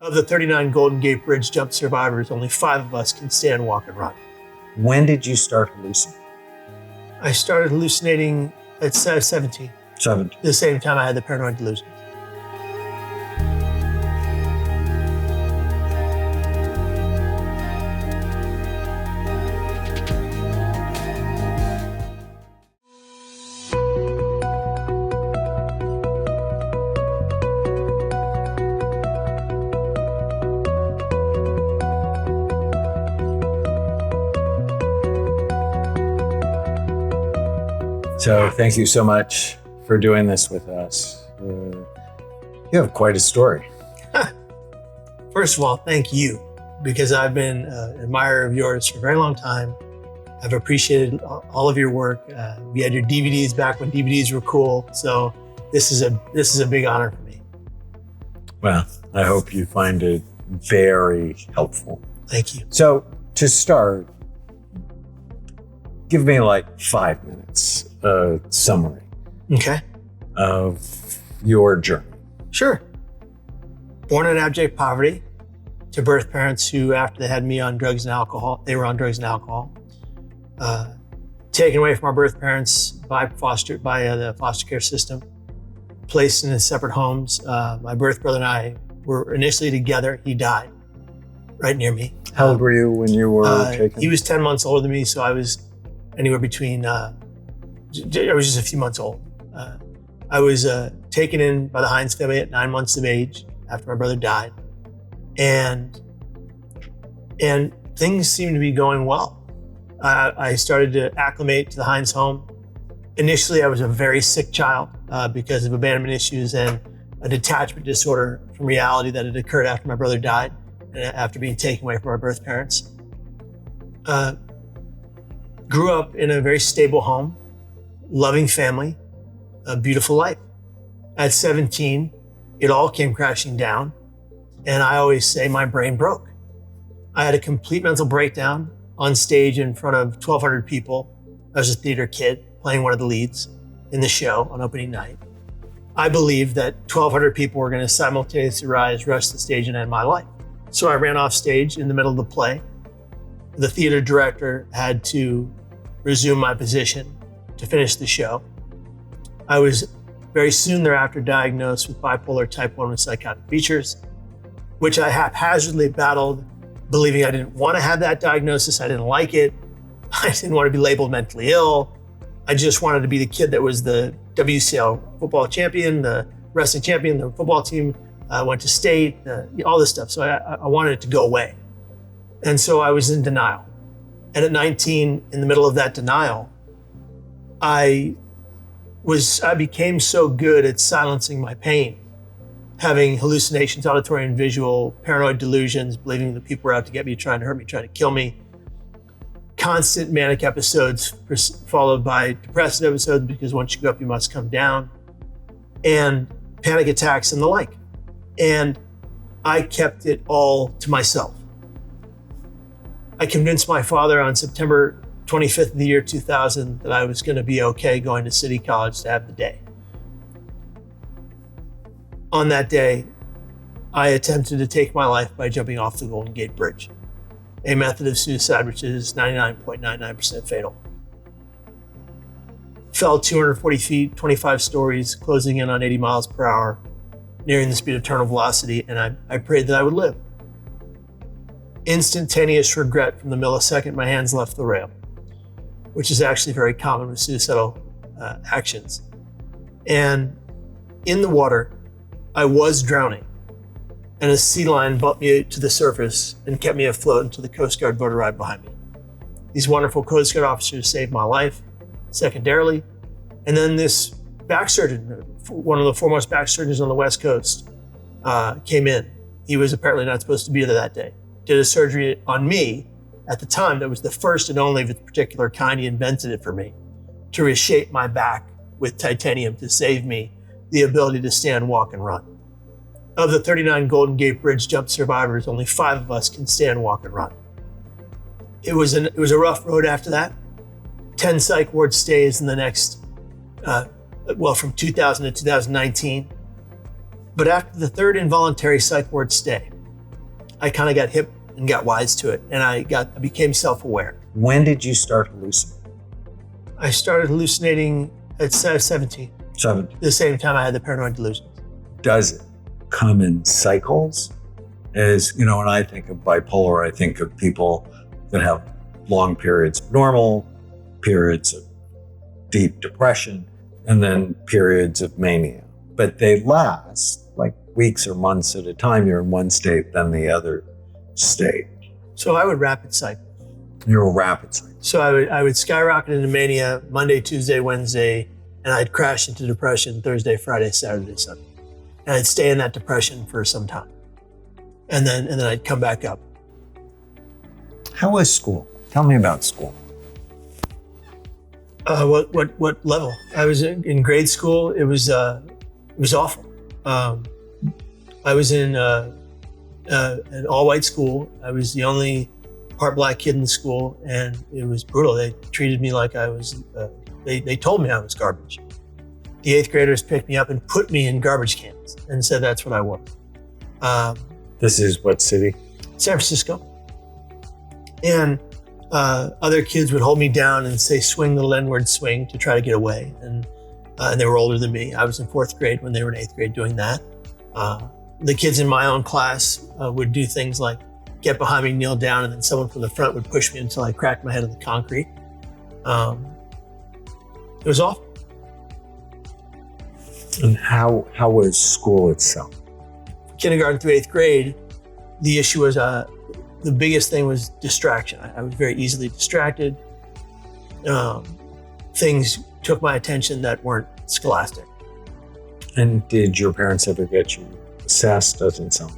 Of the 39 Golden Gate Bridge jump survivors, only 5 of us can stand, walk, and run. When did you start hallucinating? I started hallucinating at 17. 17. The same time I had the paranoid delusions. So thank you so much for doing this with us. You have quite a story. First of all, thank you, because I've been an admirer of yours for a very long time. I've appreciated all of your work. We had your DVDs back when DVDs were cool. So this is a big honor for me. Well, I hope you find it very helpful. Thank you. So to start, give me like 5 minutes summary Okay. of your journey. Sure. Born in abject poverty to birth parents who, after they had me on drugs and alcohol, they were on drugs and alcohol. Taken away from our birth parents by the foster care system, placed in separate homes. My birth brother and I were initially together. He died right near me. How old were you when you were taken? He was 10 months older than me, so I was anywhere between, I was just a few months old. I was taken in by the Hines family at 9 months of age after my brother died. And things seemed to be going well. I started to acclimate to the Hines home. Initially, I was a very sick child because of abandonment issues and a detachment disorder from reality that had occurred after my brother died and after being taken away from our birth parents. Grew up in a very stable home, loving family, a beautiful life. At 17, it all came crashing down. And I always say my brain broke. I had a complete mental breakdown on stage in front of 1,200 people. I was a theater kid playing one of the leads in the show on opening night. I believed that 1,200 people were going to simultaneously rush the stage and end my life. So I ran off stage in the middle of the play. The theater director had to resume my position to finish the show. I was very soon thereafter diagnosed with bipolar type 1 with psychotic features, which I haphazardly battled, believing I didn't want to have that diagnosis. I didn't like it. I didn't want to be labeled mentally ill. I just wanted to be the kid that was the WCL football champion, the wrestling champion, the football team, went to state, all this stuff. So I wanted it to go away. And so I was in denial. And at 19, in the middle of that denial, I became so good at silencing my pain, having hallucinations, auditory and visual, paranoid delusions, believing that people were out to get me, trying to hurt me, trying to kill me. Constant manic episodes followed by depressive episodes, because once you go up, you must come down, and panic attacks and the like. And I kept it all to myself. I convinced my father on September 25th of the year 2000 that I was going to be okay going to City College to have the day. On that day, I attempted to take my life by jumping off the Golden Gate Bridge, a method of suicide which is 99.99% fatal. Fell 240 feet, 25 stories, closing in on 80 miles per hour, nearing the speed of terminal velocity, and I prayed that I would live. Instantaneous regret from the millisecond my hands left the rail, which is actually very common with suicidal actions. And in the water, I was drowning, and a sea lion bumped me to the surface and kept me afloat until the Coast Guard boat arrived behind me. These wonderful Coast Guard officers saved my life, secondarily. And then this back surgeon, one of the foremost back surgeons on the West Coast, came in. He was apparently not supposed to be there that day. Did a surgery on me at the time that was the first and only of its particular kind. He invented it for me to reshape my back with titanium to save me the ability to stand, walk, and run. Of the 39 Golden Gate Bridge jump survivors, only 5 of us can stand, walk, and run. It was a rough road after that. 10 psych ward stays in the next, from 2000 to 2019. But after the third involuntary psych ward stay, I kind of got hip and got wise to it, and I became self-aware. When did you start hallucinating? I started hallucinating at 17, 17. the same time I had the paranoid delusions. Does it come in cycles? As you know, when I think of bipolar, I think of people that have long periods of normal, periods of deep depression, and then periods of mania. But they last like weeks or months at a time. You're in one state, then the other state. So I would rapid cycle. You're a rapid cycle. So I would skyrocket into mania Monday, Tuesday, Wednesday, and I'd crash into depression Thursday, Friday, Saturday, Sunday. And I'd stay in that depression for some time. And then I'd come back up. How was school? Tell me about school. What level? I was in grade school. It was awful. I was in an all-white school. I was the only part black kid in the school, and it was brutal. They treated me like I was. They told me I was garbage. The 8th graders picked me up and put me in garbage cans and said that's what I was. This is what city? San Francisco. And other kids would hold me down and say, swing the N-word swing, to try to get away. And they were older than me. I was in 4th grade when they were in 8th grade doing that. The kids in my own class would do things like get behind me, kneel down, and then someone from the front would push me until I cracked my head on the concrete. It was awful. And how was school itself? Kindergarten through 8th grade, the issue was the biggest thing was distraction. I was very easily distracted. Things took my attention that weren't scholastic. And did your parents ever get you assessed? Doesn't sound.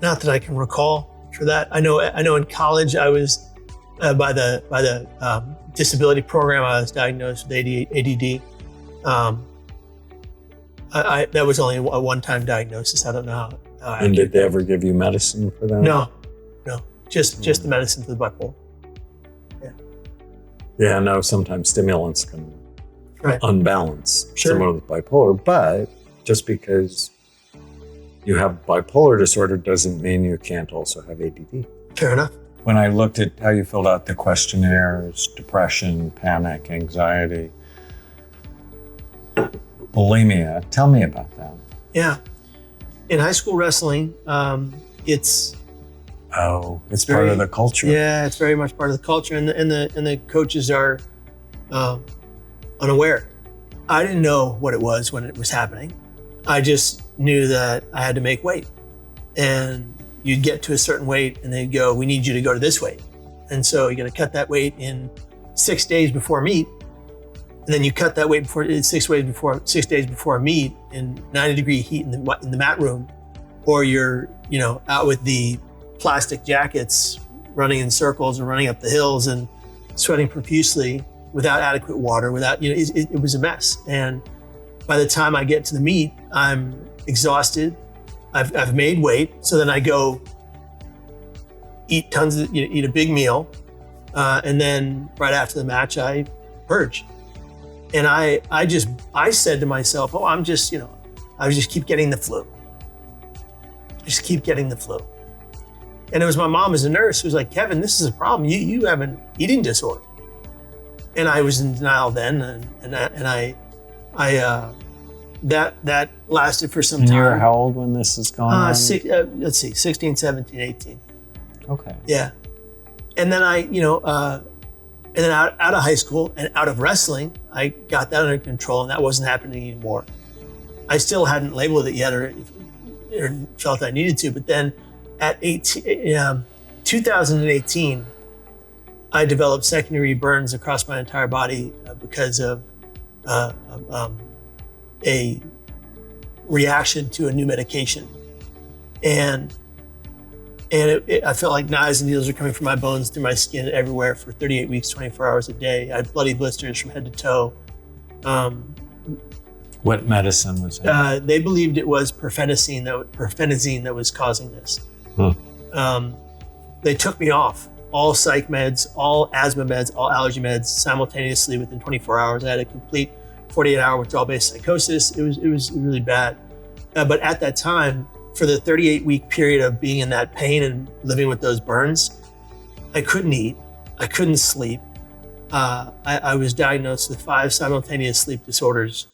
Not that I can recall for that. I know in college I was by the disability program, I was diagnosed with ADD. That was only a one-time diagnosis. I don't know how and did they ever give you medicine for that? No. Just the medicine for the bipolar. Yeah, no, sometimes stimulants can unbalance someone with bipolar, but just because you have bipolar disorder doesn't mean you can't also have ADD. Fair enough. When I looked at how you filled out the questionnaires, depression, panic, anxiety, bulimia, tell me about that. Yeah. In high school wrestling, it's part of the culture. Yeah, it's very much part of the culture, and the coaches are unaware. I didn't know what it was when it was happening. I just knew that I had to make weight, and you'd get to a certain weight, and they'd go, "We need you to go to this weight," and so you're going to cut that weight in 6 days before meet, and then you cut that weight before 6 days before meet in 90-degree heat in the mat room, or you're out with the plastic jackets, running in circles or running up the hills and sweating profusely without adequate water, it was a mess. And by the time I get to the meet, I'm exhausted. I've made weight. So then I go eat a big meal. And then right after the match, I purge. And I said to myself, I just keep getting the flu. Just keep getting the flu. And it was my mom as a nurse who was like, "Kevin, this is a problem. You have an eating disorder." And I was in denial then, that lasted for some time. And you're how old when this is going on? Let's see, 16, 17, 18. Okay. Yeah. And then and then out of high school and out of wrestling, I got that under control, and that wasn't happening anymore. I still hadn't labeled it yet or felt I needed to, but then at 2018, I developed secondary burns across my entire body because of a reaction to a new medication. And I felt like knives and needles were coming from my bones through my skin everywhere for 38 weeks, 24 hours a day. I had bloody blisters from head to toe. What medicine was it? They believed it was perfenazine that was causing this. They took me off all psych meds, all asthma meds, all allergy meds simultaneously within 24 hours. I had a complete 48-hour withdrawal-based psychosis. It was really bad. But at that time, for the 38-week period of being in that pain and living with those burns, I couldn't eat. I couldn't sleep. I was diagnosed with 5 simultaneous sleep disorders.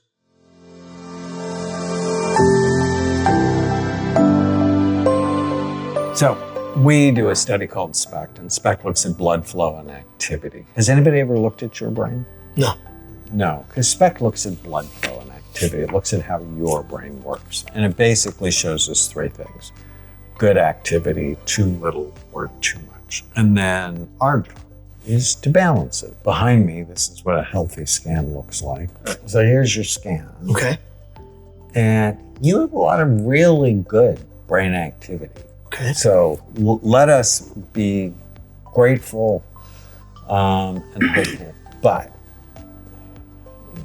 So we do a study called SPECT, and SPECT looks at blood flow and activity. Has anybody ever looked at your brain? No. No, because SPECT looks at blood flow and activity. It looks at how your brain works. And it basically shows us 3 things: good activity, too little, or too much. And then our job is to balance it. Behind me, this is what a healthy scan looks like. So here's your scan. Okay. And you have a lot of really good brain activity. Okay. So let us be grateful and hopeful. But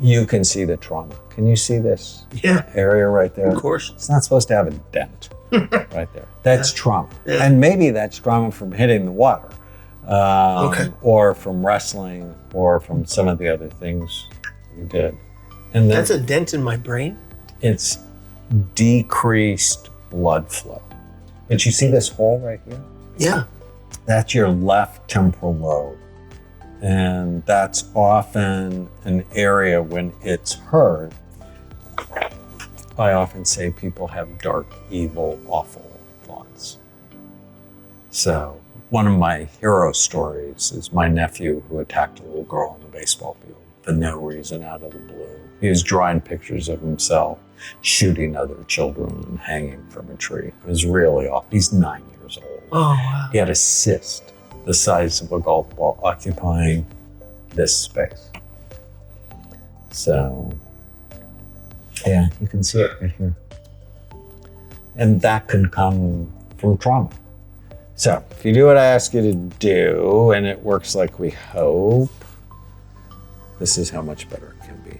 you can see the trauma. Can you see this area right there? Of course. It's not supposed to have a dent right there. That's trauma. Yeah. And maybe that's trauma from hitting the water. Or from wrestling, or from some of the other things you did. And that's a dent in my brain? It's decreased blood flow. But you see this hole right here? Yeah. That's your left temporal lobe. And that's often an area when it's hurt. I often say people have dark, evil, awful thoughts. So one of my hero stories is my nephew who attacked a little girl on the baseball field for no reason, out of the blue. He was drawing pictures of himself shooting other children and hanging from a tree. It was really awful. He's 9 years old. Oh, wow. He had a cyst the size of a golf ball occupying this space. So, yeah, you can see it right here. And that can come from trauma. So, if you do what I ask you to do, and it works like we hope, this is how much better it can be.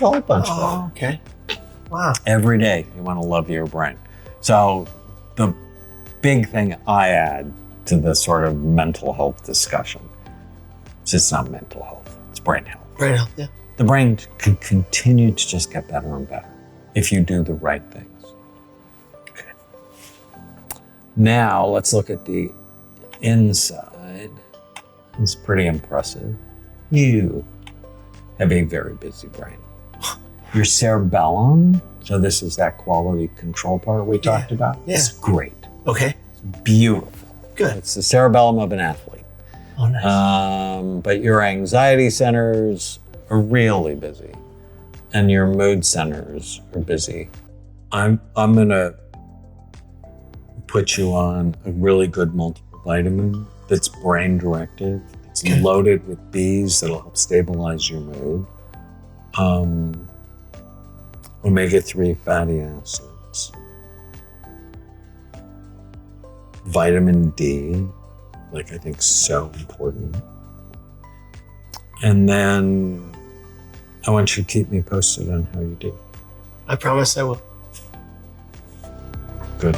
A whole bunch better. Oh, okay. Wow. Every day, you want to love your brain. So, the big thing I add to the sort of mental health discussion is it's not mental health, it's brain health. Brain health, yeah. The brain can continue to just get better and better if you do the right things. Okay. Now, let's look at the inside. It's pretty impressive. You have a very busy brain. Your cerebellum, so this is that quality control part we talked about. Yeah. It's great. Okay. It's beautiful. Good. It's the cerebellum of an athlete. Oh, nice. But your anxiety centers are really busy, and your mood centers are busy. I'm gonna put you on a really good multivitamin that's brain directed. It's loaded with Bs that'll help stabilize your mood. Omega-3 fatty acids, vitamin D, like I think so important. And then I want you to keep me posted on how you do. I promise I will. Good.